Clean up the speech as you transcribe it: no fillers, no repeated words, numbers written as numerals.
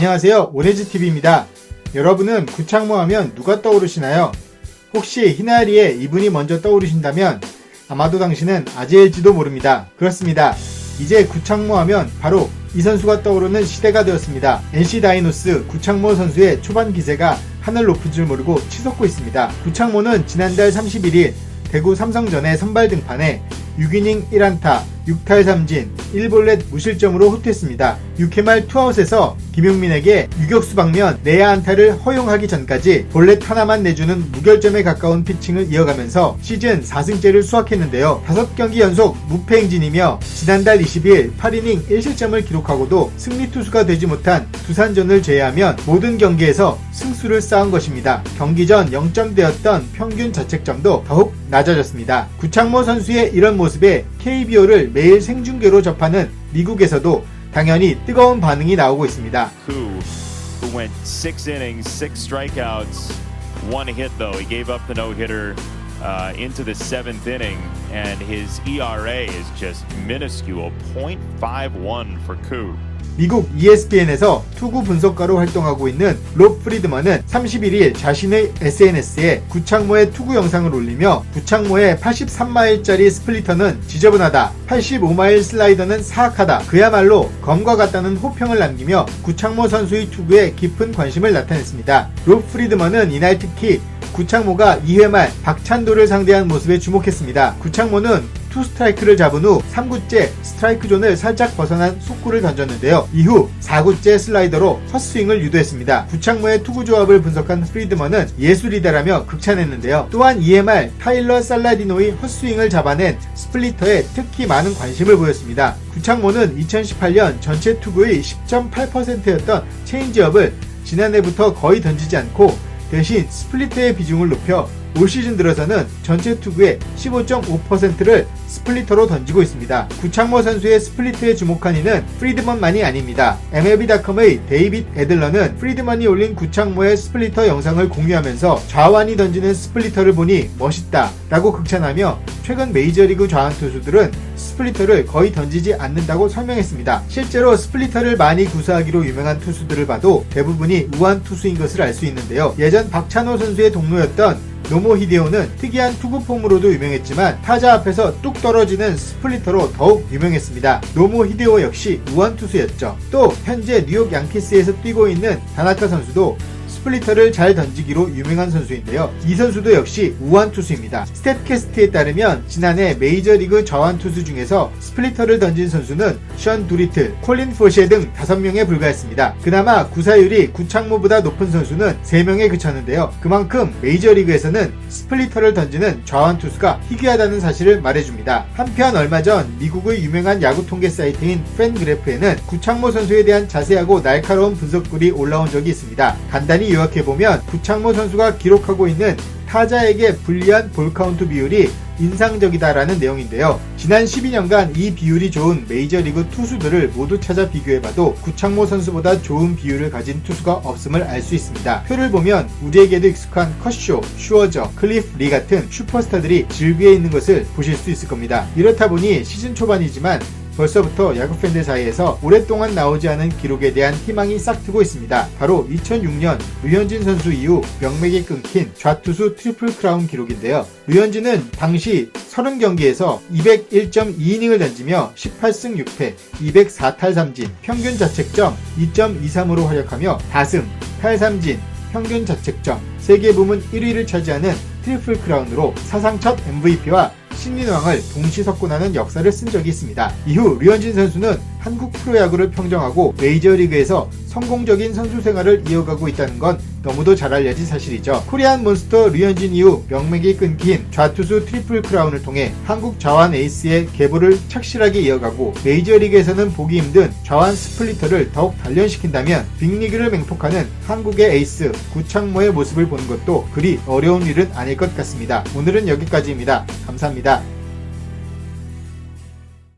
안녕하세요, 오네즈TV입니다. 여러분은 구창모 하면 누가 떠오르시나요? 혹시 히나리에 이분이 먼저 떠오르신다면 아마도 당신은 아재일지도 모릅니다. 그렇습니다. 이제 구창모 하면 바로 이 선수가 떠오르는 시대가 되었습니다. NC 다이노스 구창모 선수의 초반 기세가 하늘 높은 줄 모르고 치솟고 있습니다. 구창모는 지난달 31일 대구 삼성전에 선발 등판해 6이닝 1안타 6탈3진 1볼넷 무실점으로 호투했습니다. 6회 말 투아웃에서 김용민에게 유격수 방면 내야 안타를 허용하기 전까지 볼넷 하나만 내주는 무결점에 가까운 피칭을 이어가면서 시즌 4승째를 수확했는데요. 5경기 연속 무패 행진이며 지난달 20일 8이닝 1실점을 기록하고도 승리 투수가 되지 못한 두산전을 제외하면 모든 경기에서 승수를 쌓은 것입니다. 경기 전 0점대였던 평균 자책점도 더욱 낮아졌습니다. 구창모 선수의 이런 모습에 KBO를 매일 생중계로 접하는 미국에서도 당연히 뜨거운 반응이 나오고 있습니다. Who went 6 innings, 6 strikeouts, 1 hit though. He gave up the no-hitter into the 7th inning, and his ERA is just minuscule, 0.51 for Koo. 미국 ESPN에서 투구 분석가로 활동하고 있는 롭 프리드먼은 31일 자신의 SNS에 구창모의 투구 영상을 올리며 구창모의 83마일짜리 스플리터는 지저분하다, 85마일 슬라이더는 사악하다, 그야말로 검과 같다는 호평을 남기며 구창모 선수의 투구에 깊은 관심을 나타냈습니다. 롭 프리드먼은 이날 특히 구창모가 2회 말 박찬도를 상대한 모습에 주목했습니다. 구창모는 투 스트라이크를 잡은 후 3구째 스트라이크 존을 살짝 벗어난 속구를 던졌는데요. 이후 4구째 슬라이더로 헛스윙을 유도했습니다. 구창모의 투구 조합을 분석한 프리드먼은 예술이다라며 극찬했는데요. 또한 2회 말 타일러 살라디노의 헛스윙을 잡아낸 스플리터에 특히 많은 관심을 보였습니다. 구창모는 2018년 전체 투구의 10.8%였던 체인지업을 지난해부터 거의 던지지 않고 대신 스플리터의 비중을 높여 올 시즌 들어서는 전체 투구의 15.5%를 스플리터로 던지고 있습니다. 구창모 선수의 스플리터에 주목한 이는 프리드먼만이 아닙니다. MLB.com의 데이빗 애들러는 프리드먼이 올린 구창모의 스플리터 영상을 공유하면서 좌완이 던지는 스플리터를 보니 멋있다 라고 극찬하며 최근 메이저리그 좌완 투수들은 스플리터를 거의 던지지 않는다고 설명했습니다. 실제로 스플리터를 많이 구사하기로 유명한 투수들을 봐도 대부분이 우완 투수인 것을 알 수 있는데요. 예전 박찬호 선수의 동료였던 노모 히데오는 특이한 투구 폼으로도 유명했지만 타자 앞에서 뚝 떨어지는 스플리터로 더욱 유명했습니다. 노모 히데오 역시 우완 투수였죠. 또 현재 뉴욕 양키스에서 뛰고 있는 다나카 선수도 스플리터를 잘 던지기로 유명한 선수인데요. 이 선수도 역시 우완 투수입니다. 스탯캐스트에 따르면 지난해 메이저리그 좌완 투수 중에서 스플리터를 던진 선수는 션 두리틀, 콜린 포시에 등 5명에 불과했습니다. 그나마 구사율이 구창모보다 높은 선수는 3명에 그쳤는데요. 그만큼 메이저리그에서는 스플리터를 던지는 좌완 투수가 희귀하다는 사실을 말해줍니다. 한편 얼마 전 미국의 유명한 야구 통계 사이트인 팬그래프에는 구창모 선수에 대한 자세하고 날카로운 분석글이 올라온 적이 있습니다. 간단히 요약해보면 구창모 선수가 기록하고 있는 타자에게 불리한 볼카운트 비율이 인상적이다라는 내용인데요. 지난 12년간 이 비율이 좋은 메이저리그 투수들을 모두 찾아 비교해봐도 구창모 선수보다 좋은 비율을 가진 투수가 없음을 알 수 있습니다. 표를 보면 우리에게도 익숙한 컷쇼, 슈어저, 클리프 리 같은 슈퍼스타들이 질비해 있는 것을 보실 수 있을 겁니다. 이렇다 보니 시즌 초반이지만 벌써부터 야구팬들 사이에서 오랫동안 나오지 않은 기록에 대한 희망이 싹트고 있습니다. 바로 2006년 류현진 선수 이후 명맥이 끊긴 좌투수 트리플 크라운 기록인데요. 류현진은 당시 30경기에서 201.2이닝을 던지며 18승 6패, 204탈3진, 평균 자책점 2.23으로 활약하며 다승, 탈삼진, 평균 자책점, 세계 부문 1위를 차지하는 트리플 크라운으로 사상 첫 MVP와 신인왕을 동시 석권하는 역사를 쓴 적이 있습니다. 이후 류현진 선수는 한국 프로야구를 평정하고 메이저리그에서 성공적인 선수 생활을 이어가고 있다는 건 너무도 잘 알려진 사실이죠. 코리안 몬스터 류현진 이후 명맥이 끊긴 좌투수 트리플 크라운을 통해 한국 좌완 에이스의 계보를 착실하게 이어가고 메이저리그에서는 보기 힘든 좌완 스플리터를 더욱 단련시킨다면 빅리그를 맹폭하는 한국의 에이스 구창모의 모습을 보는 것도 그리 어려운 일은 아닐 것 같습니다. 오늘은 여기까지입니다. 감사합니다.